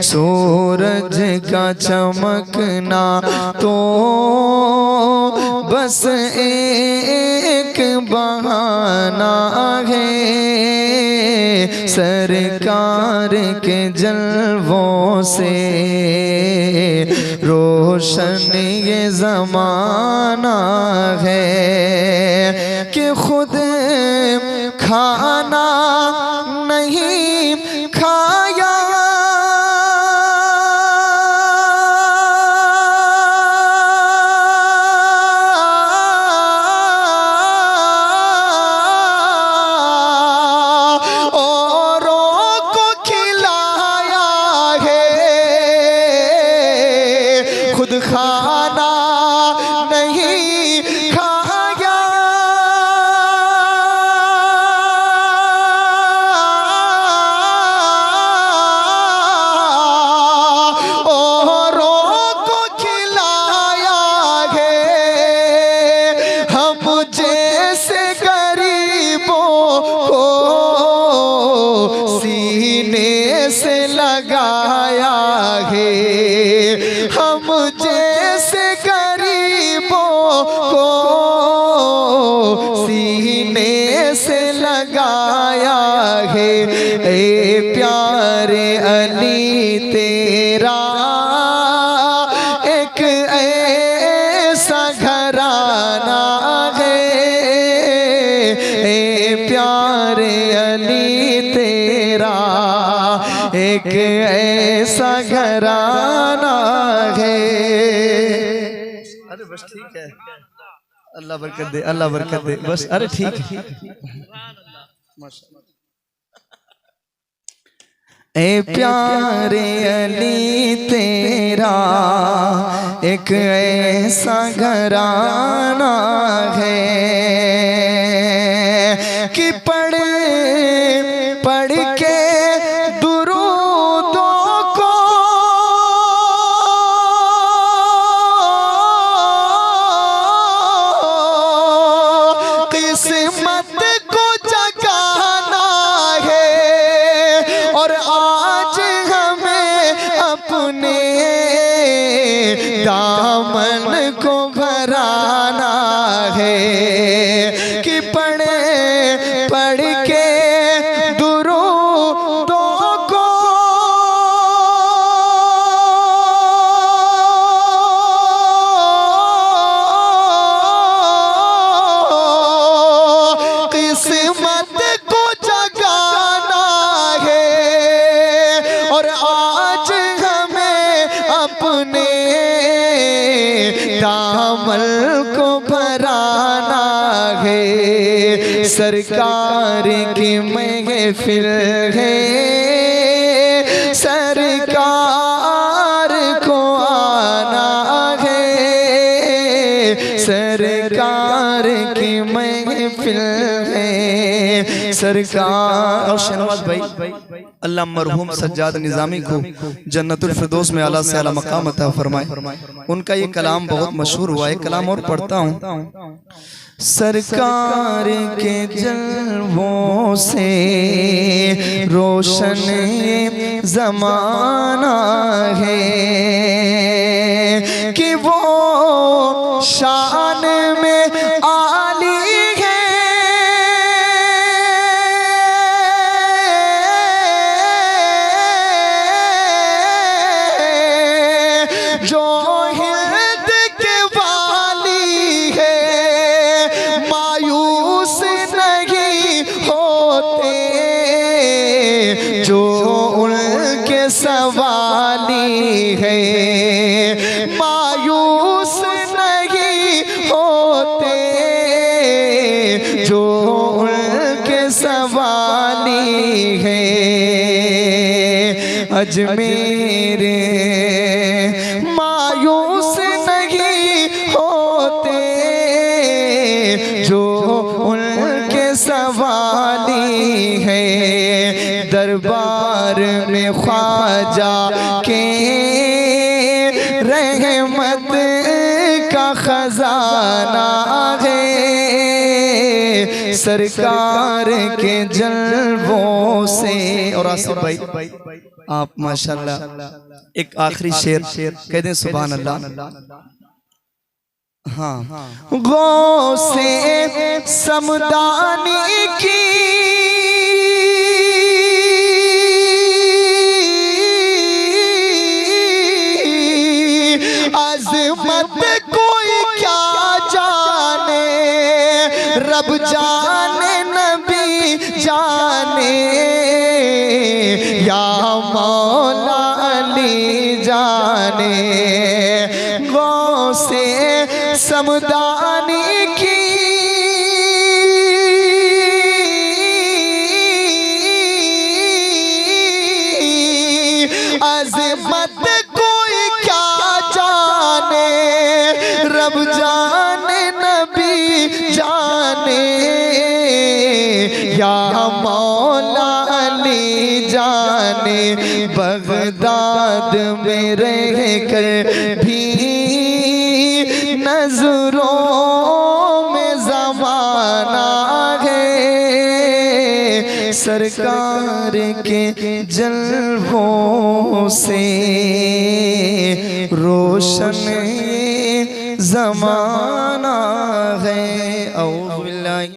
सूरज का चमकना तो बस एक बहाना है, सरकार के जलवों से रोशन ये ज़माना है कि खुद खाना नहीं खाया खाना नहीं खाया, औरों को खिलाया है, हम जैसे गरीबों को सीने से लगाया है, हम जैसे गरीबों को सीने से लगाया है। ए प्यारे अली तेरा एक ऐसा घराना है, ए प्यारे अली तेरा एक ऐसा घराना है। अरे बस ठीक है, अल्लाह बरकत दे, अल्लाह बरकत दे, बस अरे ठीक है। ए प्यारे अली तेरा एक ऐसा घराना है कि पढ़ पढ़ के किस्मत को जगाना है और आज हमें अपने दामन को भराना है कि पढ़ पढ़ के दुरूदों को किस्मत को जगाना है और आज हमें अपने दामन को भराना है। सरकार की महफिल है, सरकार को आना है, सरकार की महफिल है, सरकार। और शहनवाज भाई, अल्लाह मरहूम सज्जाद निज़ामी को जन्नतुल फिरदौस में आला से आला मकाम अता फरमाए। उनका ये कलाम बहुत मशहूर हुआ है, कलाम और पढ़ता हूँ। सरकार के जलवों से रोशन ज़माना है कि वो शान में आली है, जो हिंद के वाली है, मायूस नहीं होते जो उनके सवाली है, मायूस नहीं होते जो उनके सवाली है। अजमेर मायूस नहीं होते जो उनके सवाली है, दरबार में ख्वाजा के रहमत का खजाना है, सरकार के जलवों से। और आसिफ भाई आप माशाल्लाह एक आखिरी शेर कह दें सुभान अल्लाह। हाँ, गौसे समदानी की अज़मत कोई क्या जाने, रब जाने नबी जाने, या मौला अली जाने। गौसे समदानी की अज़मत कोई क्या जाने, रब जाने नबी जाने, या मौला अली जाने। बगदाद में रह कर भी नजरों में ज़माना है, सरकार के जलवों से रोशन ज़माना है।